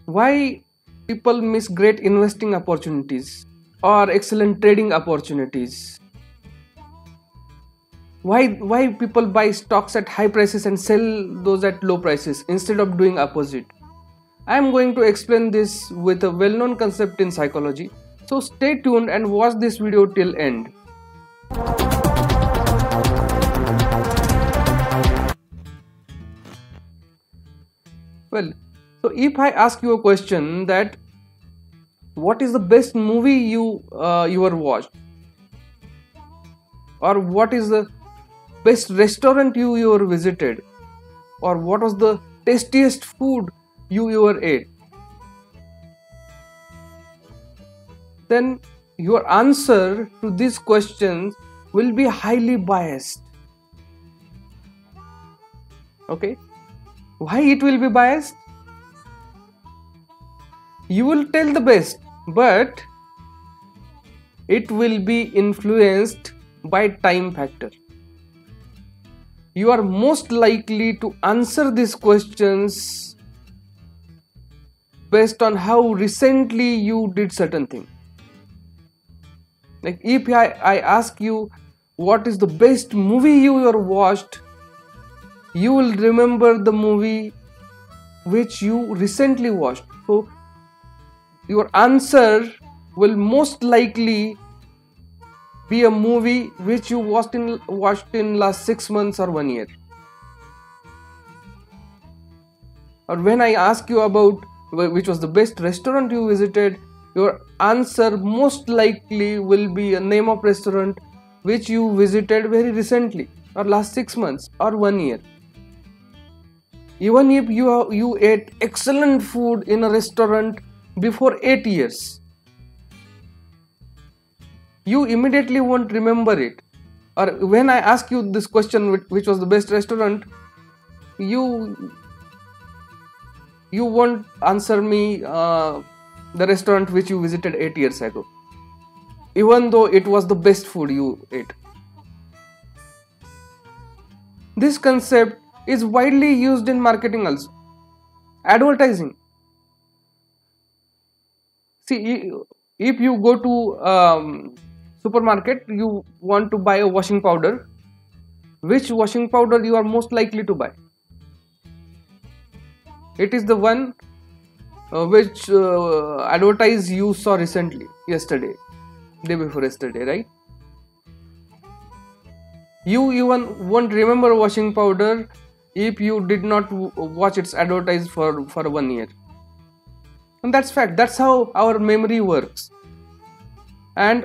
Why people miss great investing opportunities or excellent trading opportunities? Why people buy stocks at high prices and sell those at low prices instead of doing opposite? I am going to explain this with a well-known concept in psychology. So stay tuned and watch this video till end. Well, so if I ask you a question that what is the best movie you ever watched, or what is the best restaurant you ever visited, or what was the tastiest food you ever ate, then your answer to these questions will be highly biased. Okay, why it will be biased? You will tell the best, but it will be influenced by time factor. You are most likely to answer these questions based on how recently you did certain thing. Like if I ask you what is the best movie you ever watched, you will remember the movie which you recently watched. So your answer will most likely be a movie which you watched in last 6 months or 1 year. Or when I ask you about which was the best restaurant you visited, your answer most likely will be a name of restaurant which you visited very recently or last 6 months or 1 year. Even if you ate excellent food in a restaurant before 8 years, you immediately won't remember it. Or when I ask you this question, which was the best restaurant, you won't answer me the restaurant which you visited 8 years ago, even though it was the best food you ate. This concept is widely used in marketing also. Advertising. See, if you go to supermarket, you want to buy a washing powder. Which washing powder you are most likely to buy? It is the one which advertise you saw recently, yesterday, day before yesterday, right? You even won't remember washing powder if you did not watch its advertise for 1 year. And that's fact. That's how our memory works. And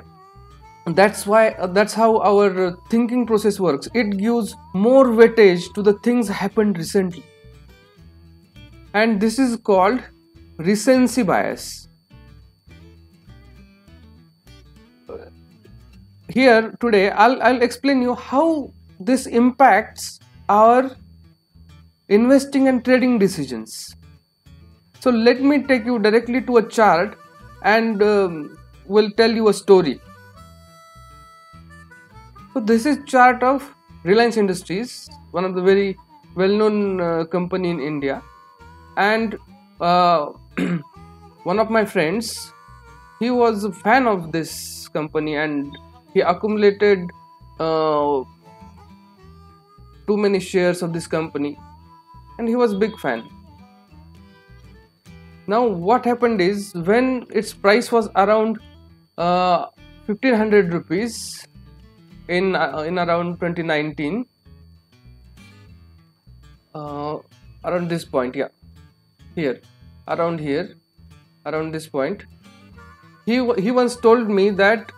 that's how our thinking process works. It gives more weightage to the things happened recently. And this is called recency bias. Here today I'll explain you how this impacts our investing and trading decisions. So let me take you directly to a chart and will tell you a story. So this is chart of Reliance Industries, one of the very well-known company in India, and one of my friends, he was a fan of this company and he accumulated too many shares of this company, and he was a big fan. Now what happened is, when its price was around 1500 rupees in around 2019, around this point, around this point, he once told me that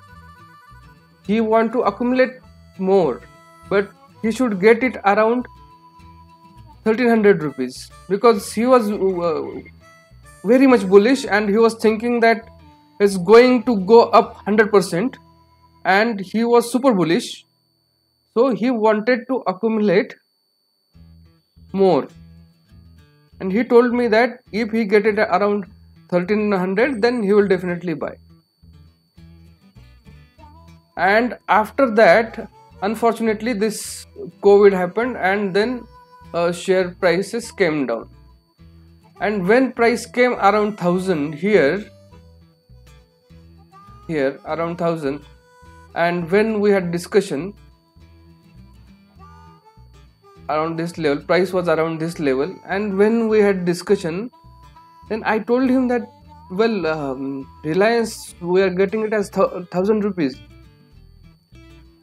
he want to accumulate more, but he should get it around 1300 rupees, because he was very much bullish and he was thinking that it's going to go up 100%, and he was super bullish, so he wanted to accumulate more. And he told me that if he get it around 1300, then he will definitely buy. And after that, unfortunately, this COVID happened, and then share prices came down. And when price came around 1000 here around 1000, and when we had discussion around this level, price was around this level, and when we had discussion, then I told him that, well, Reliance, we are getting it as 1000 rupees,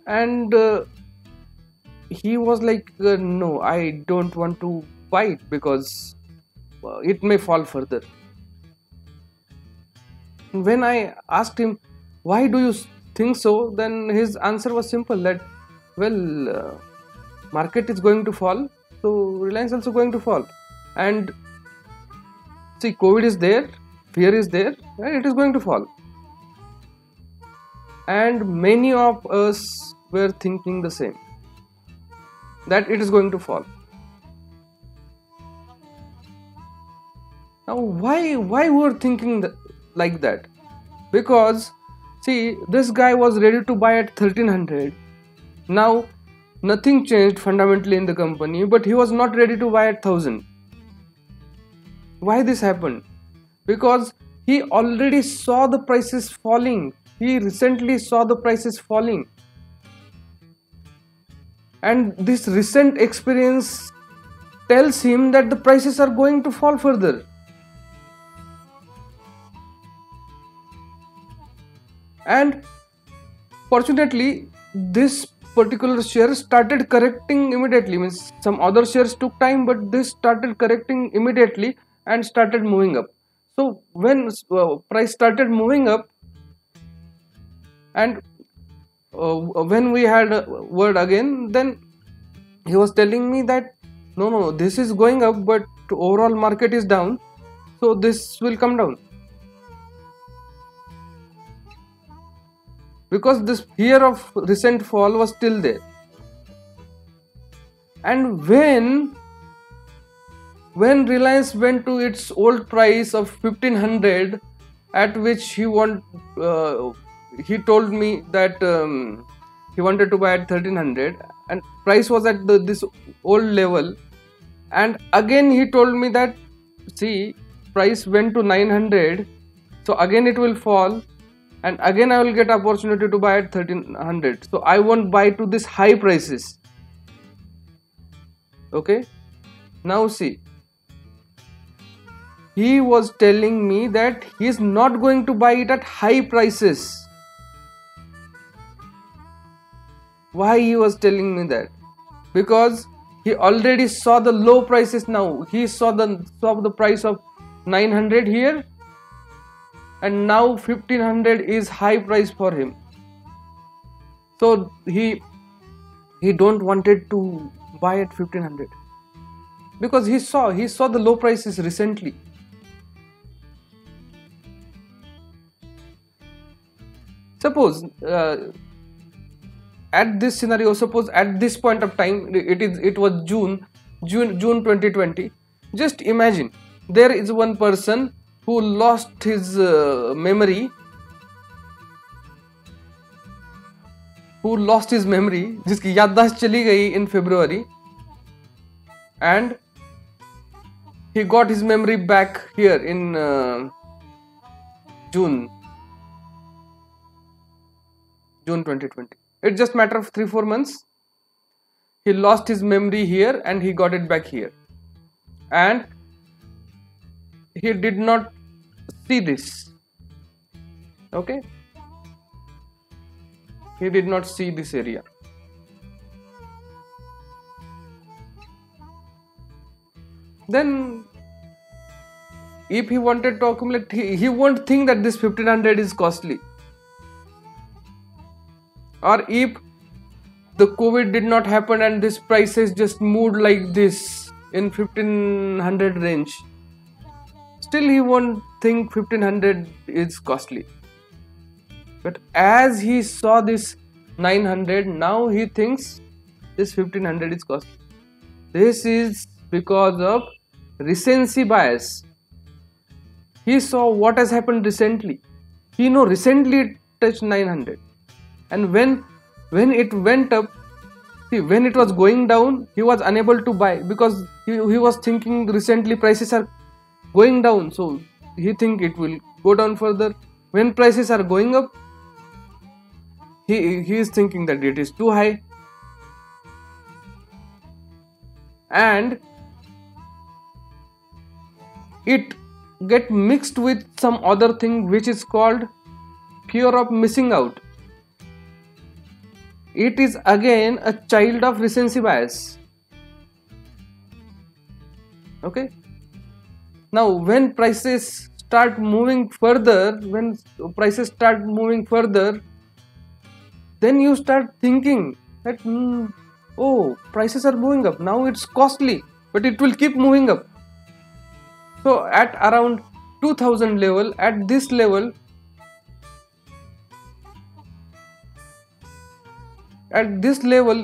and he was like, no, I don't want to buy it because it may fall further. When I asked him, why do you think so, then his answer was simple, that, well, market is going to fall, so Reliance also going to fall, and see, COVID is there, fear is there, and it is going to fall. And many of us were thinking the same, that it is going to fall. Now, why we were thinking like that? Because, see, this guy was ready to buy at 1300. Now, nothing changed fundamentally in the company, but he was not ready to buy at 1000. Why this happened? Because he already saw the prices falling. He recently saw the prices falling. And this recent experience tells him that the prices are going to fall further. And fortunately, this particular share started correcting immediately. Means some other shares took time, but this started correcting immediately and started moving up. So when price started moving up, and when we had a word again, then he was telling me that no, this is going up, but overall market is down, so this will come down. Because this fear of recent fall was still there. And when Reliance went to its old price of 1500, at which he told me that he wanted to buy at 1300, and price was at this old level, and again he told me that, see, price went to 900, so again it will fall, and again I will get opportunity to buy at 1300, so I won't buy to this high prices. Okay, now see, he was telling me that he is not going to buy it at high prices. Why he was telling me that? Because he already saw the low prices now. He saw the price of 900 here, and now 1500 is high price for him. So he don't wanted to buy at 1500 because he saw the low prices recently. Suppose at this scenario, suppose at this point of time, it was June 2020. Just imagine, there is one person who lost his memory, जिसकी याददाश्त चली गई in February, and he got his memory back here in June 2020. It's just matter of 3-4 months. He lost his memory here and he got it back here, and he did not see this. Okay, he did not see this area. Then if he wanted to accumulate, he won't think that this 1500 is costly. Or if the COVID did not happen and this prices just moved like this in 1500 range, still he won't think 1500 is costly. But as he saw this 900, now he thinks this 1500 is costly. This is because of recency bias. He saw what has happened recently. He know recently it touched 900. And when it went up, see, when it was going down, he was unable to buy because he was thinking recently prices are going down, so he think it will go down further. When prices are going up, he is thinking that it is too high, and it get mixed with some other thing which is called fear of missing out. It is again a child of recency bias. Okay, now when prices start moving further, then you start thinking that oh, prices are moving up, now it's costly, but it will keep moving up. So at around 2000 level, at this level,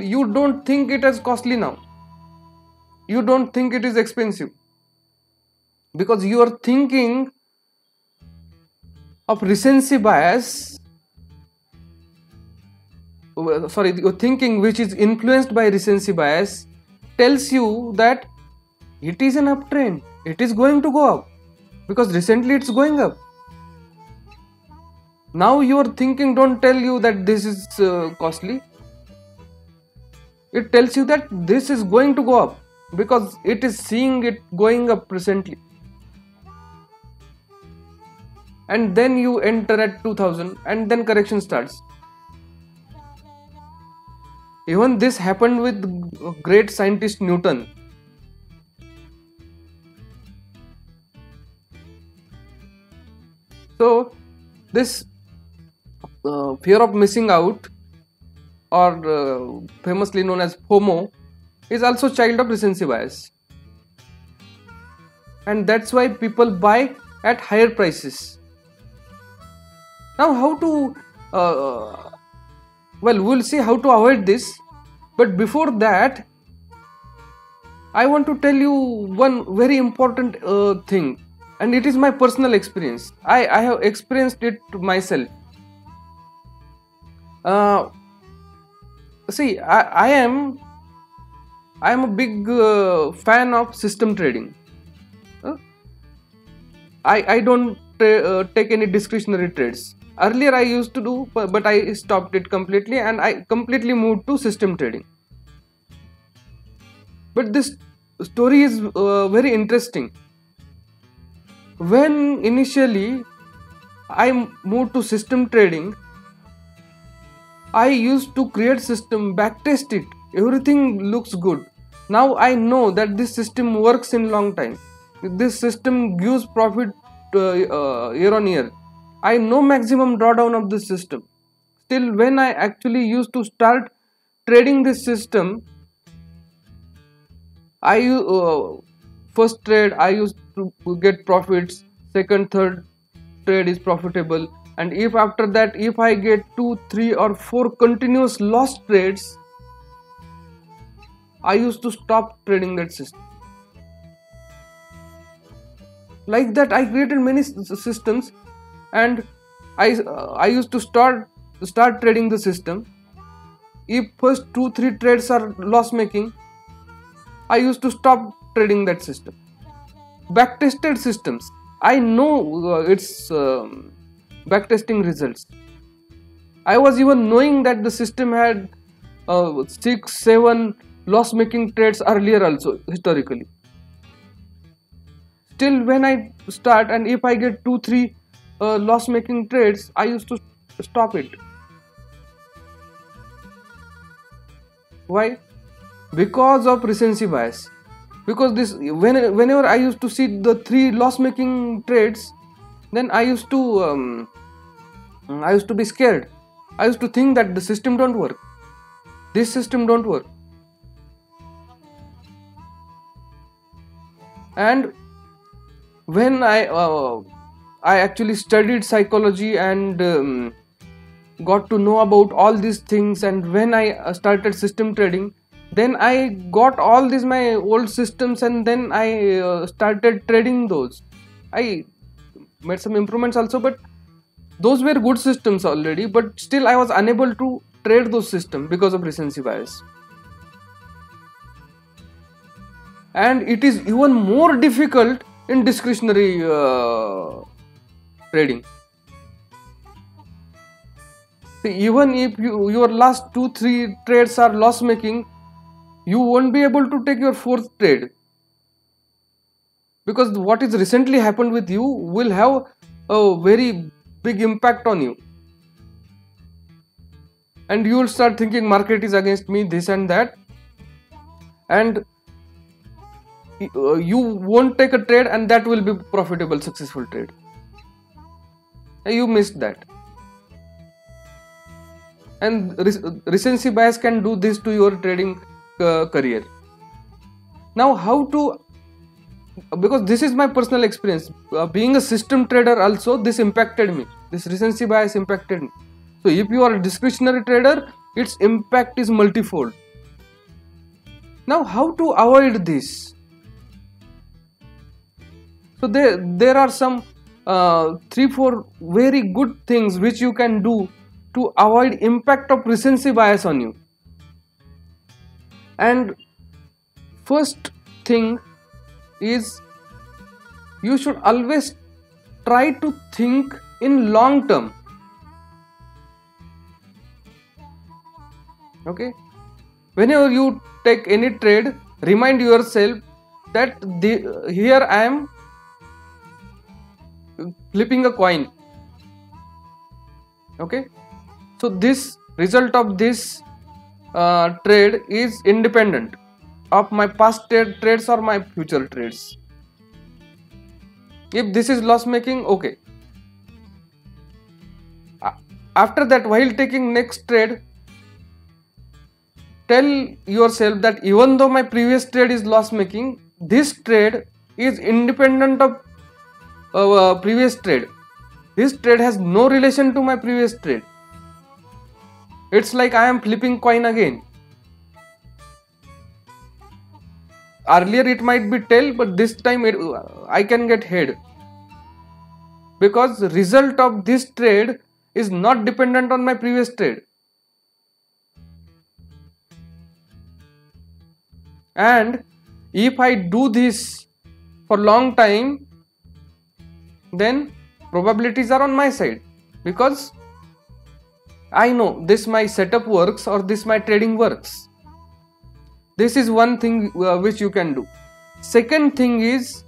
you don't think it as costly now. You don't think it is expensive, because you are thinking of recency bias. Sorry, your thinking, which is influenced by recency bias, tells you that it is an uptrend, it is going to go up, because recently it's going up. Now your thinking don't tell you that this is costly. It tells you that this is going to go up, because it is seeing it going up recently. And then you enter at 2000, and then correction starts. Even this happened with great scientist Newton. So this fear of missing out, or famously known as FOMO, is also child of recency bias, and that's why people buy at higher prices. Now how to well, we'll see how to avoid this, but before that I want to tell you one very important thing, and it is my personal experience. I have experienced it myself. See, I am a big fan of system trading. I don't take any discretionary trades. Earlier I used to do, but I stopped it completely, and I completely moved to system trading. But this story is very interesting. When initially I moved to system trading, I used to create system, backtest it, everything looks good. Now I know that this system works in long time. This system gives profit year on year. I know maximum drawdown of this system. Still, when I actually used to start trading this system, first trade I used to get profits, second, third trade is profitable, and if after that if I get 2, 3 or 4 continuous lost trades, I used to stop trading that system. Like that I created many systems, and I used to start trading the system. If first 2, 3 trades are loss making, I used to stop trading that system. Backtested systems, I know its backtesting results. I was even knowing that the system had 6, 7 loss making trades earlier also, historically. Still, when I start and if I get 2, 3 loss making trades, I used to stop it. Why? Because of recency bias. Because this, whenever I used to see the 3 loss making trades, then I used to be scared. I used to think that the system don't work. This system don't work. And when I actually studied psychology and got to know about all these things, and when I started system trading, then I got all these my old systems, and then I started trading those. I made some improvements also, but those were good systems already, but still I was unable to trade those systems because of recency bias. And it is even more difficult in discretionary trading. See, even if your last 2-3 trades are loss making, you won't be able to take your fourth trade, because what is recently happened with you will have a very big impact on you, and you will start thinking market is against me, this and that, and you won't take a trade, and that will be profitable, successful trade. You missed that. And recency bias can do this to your trading career. Now, how to, because this is my personal experience, being a system trader also, this impacted me, this recency bias impacted me. So if you are a discretionary trader, its impact is multifold. Now, how to avoid this? So there are some 3-4 very good things which you can do to avoid impact of recency bias on you. And first thing is, you should always try to think in long term. Okay, whenever you take any trade, remind yourself that here I am flipping a coin. Okay, so this result of this trade is independent of my past trades or my future trades. If this is loss making, okay, after that, while taking next trade, tell yourself that even though my previous trade is loss making, this trade is independent of previous trade. This trade has no relation to my previous trade. It's like I am flipping coin again. Earlier it might be tail, but this time I can get head, because the result of this trade is not dependent on my previous trade. And if I do this for long time, then probabilities are on my side, because I know this my setup works or this my trading works. This is one thing which you can do. Second thing is,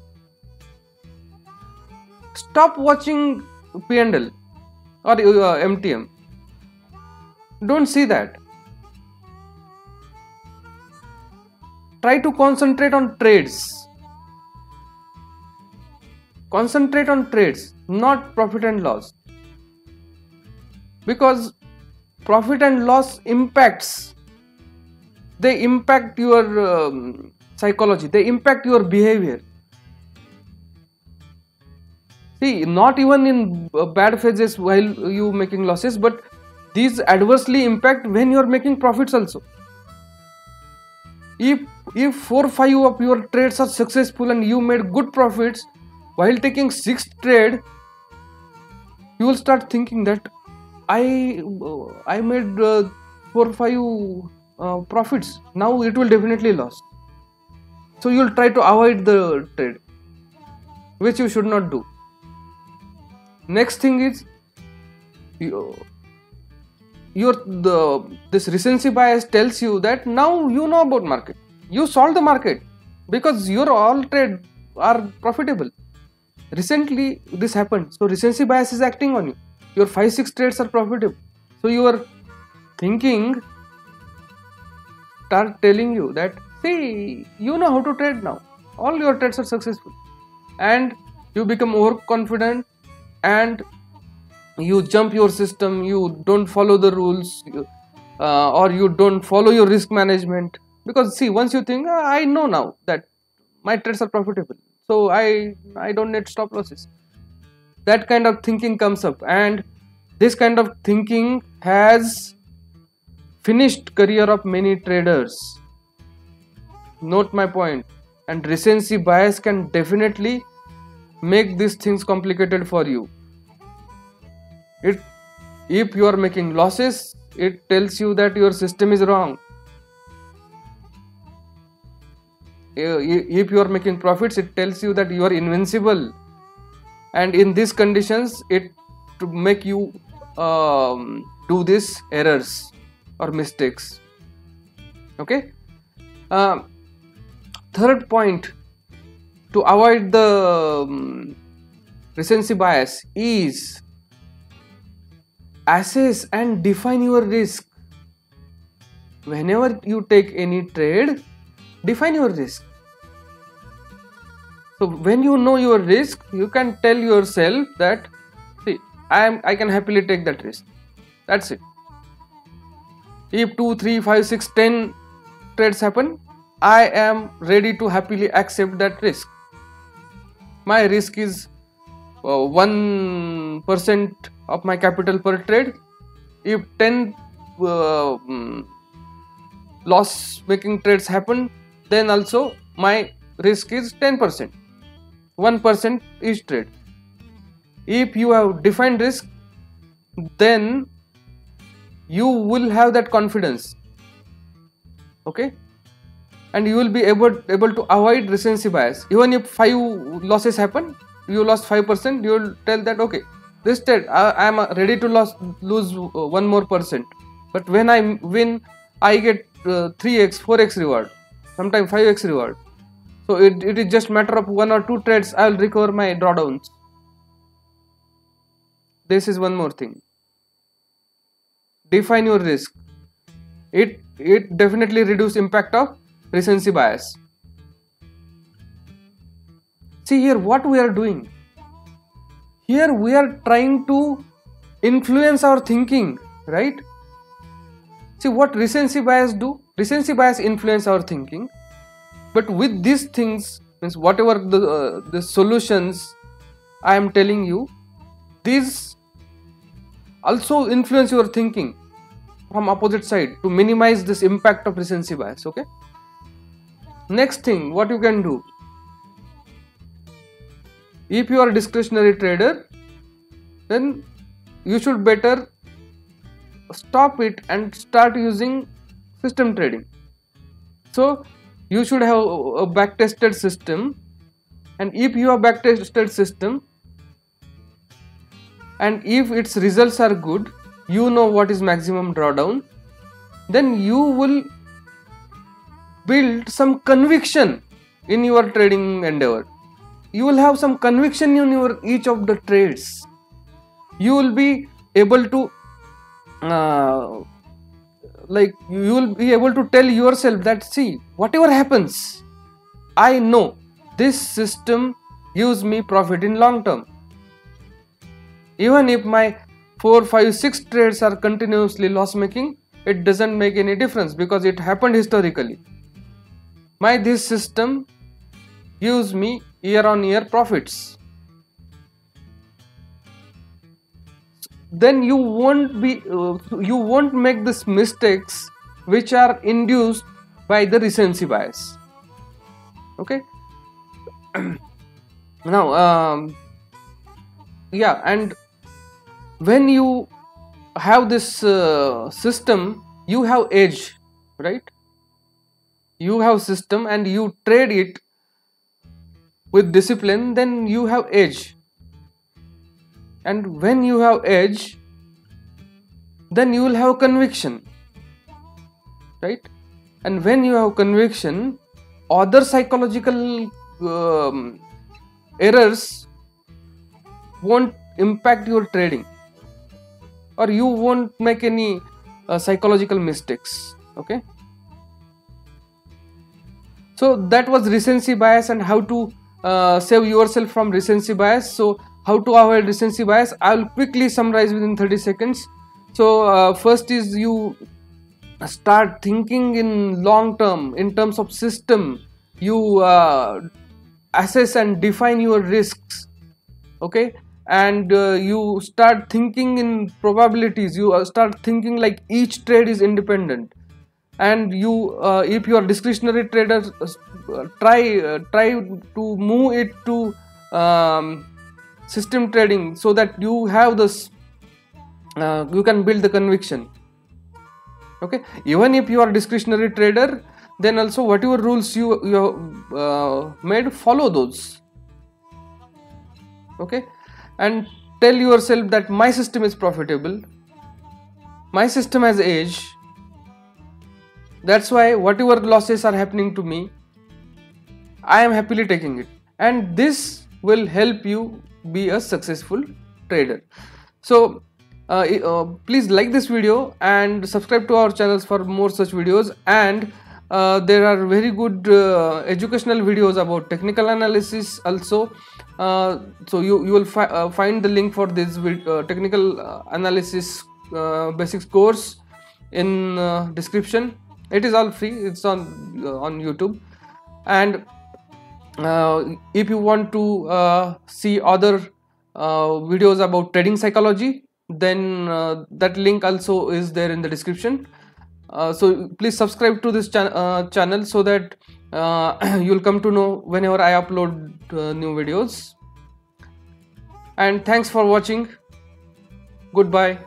stop watching P&L or MTM. Don't see that. Try to concentrate on trades. Concentrate on trades, not profit and loss. Because profit and loss impacts, they impact your psychology, they impact your behavior. See, not even in bad phases while you making losses, but these adversely impact when you are making profits also. If 4-5 of your trades are successful and you made good profits, while taking 6th trade, you will start thinking that I made 4-5 profits. Now it will definitely lose. So you will try to avoid the trade, which you should not do. Next thing is, this recency bias tells you that now you know about market. You solve the market because your all trade are profitable. Recently this happened, so recency bias is acting on you. Your 5-6 trades are profitable, so your thinking start telling you that, see, you know how to trade now, all your trades are successful, and you become overconfident and you jump your system, you don't follow the rules, or you don't follow your risk management. Because see, once you think, I know now that my trades are profitable, so I don't need stop losses, that kind of thinking comes up, and this kind of thinking has finished career of many traders. Note my point. And recency bias can definitely make these things complicated for you. If you are making losses, it tells you that your system is wrong. if you are making profits, it tells you that you are invincible, and in these conditions it to make you do these errors or mistakes. Okay. Third point to avoid the recency bias is assess and define your risk. Whenever you take any trade, define your risk. So when you know your risk, you can tell yourself that, see, I can happily take that risk. That's it. If 2, 3, 5, 6, 10 trades happen, I am ready to happily accept that risk. My risk is 1% of my capital per trade. If 10 loss making trades happen, then also my risk is 10%. 1% each trade. If you have defined risk, then you will have that confidence. Okay, and you will be able to avoid recency bias. Even if 5 losses happen, you lost 5%, you will tell that, okay, this trade I am ready to lose 1 more percent, but when I win, I get 3x 4x reward, sometimes 5x reward. So it is just matter of 1 or 2 trades, I will recover my drawdowns. This is one more thing. Define your risk. It definitely reduce impact of recency bias. See here what we are doing. Here we are trying to influence our thinking, right? See what recency bias do? Recency bias influence our thinking, but with these things, means whatever the solutions I am telling you, these also influence your thinking from opposite side to minimize this impact of recency bias. Okay. Next thing, what you can do, if you are a discretionary trader, then you should better stop it and start using system trading. So you should have a back-tested system, and if you have back-tested system and if its results are good, you know what is maximum drawdown, then you will build some conviction in your trading endeavor. You will have some conviction in your each of the trades. You will be able to you will be able to tell yourself that, see, whatever happens, I know this system gives me profit in long term. Even if my 4, 5, 6 trades are continuously loss making, it doesn't make any difference because it happened historically. This system gives me year on year profits. Then you won't make these mistakes which are induced by the recency bias. Okay. Now yeah, and when you have this system, you have edge, right? You have system and you trade it with discipline, then you have edge. And when you have edge, then you will have conviction, right? And when you have conviction, other psychological errors won't impact your trading, or you won't make any psychological mistakes. Okay, so that was recency bias and how to save yourself from recency bias. So how to avoid recency bias, I will quickly summarize within 30 seconds. So first is you start thinking in long term in terms of system. You assess and define your risks. Okay, and you start thinking in probabilities. You start thinking like each trade is independent, and you if you are discretionary trader, try to move it to system trading so that you have this you can build the conviction. Okay, even if you are discretionary trader, then also whatever rules you made, follow those. Okay, and tell yourself that my system is profitable, my system has age, that's why whatever losses are happening to me, I am happily taking it, and this will help you be a successful trader. So please like this video and subscribe to our channels for more such videos, and there are very good educational videos about technical analysis also. So you will find the link for this technical analysis basics course in description. It is all free, it's on YouTube. And if you want to see other videos about trading psychology, then that link also is there in the description. So please subscribe to this channel so that you'll come to know whenever I upload new videos. And thanks for watching. Goodbye.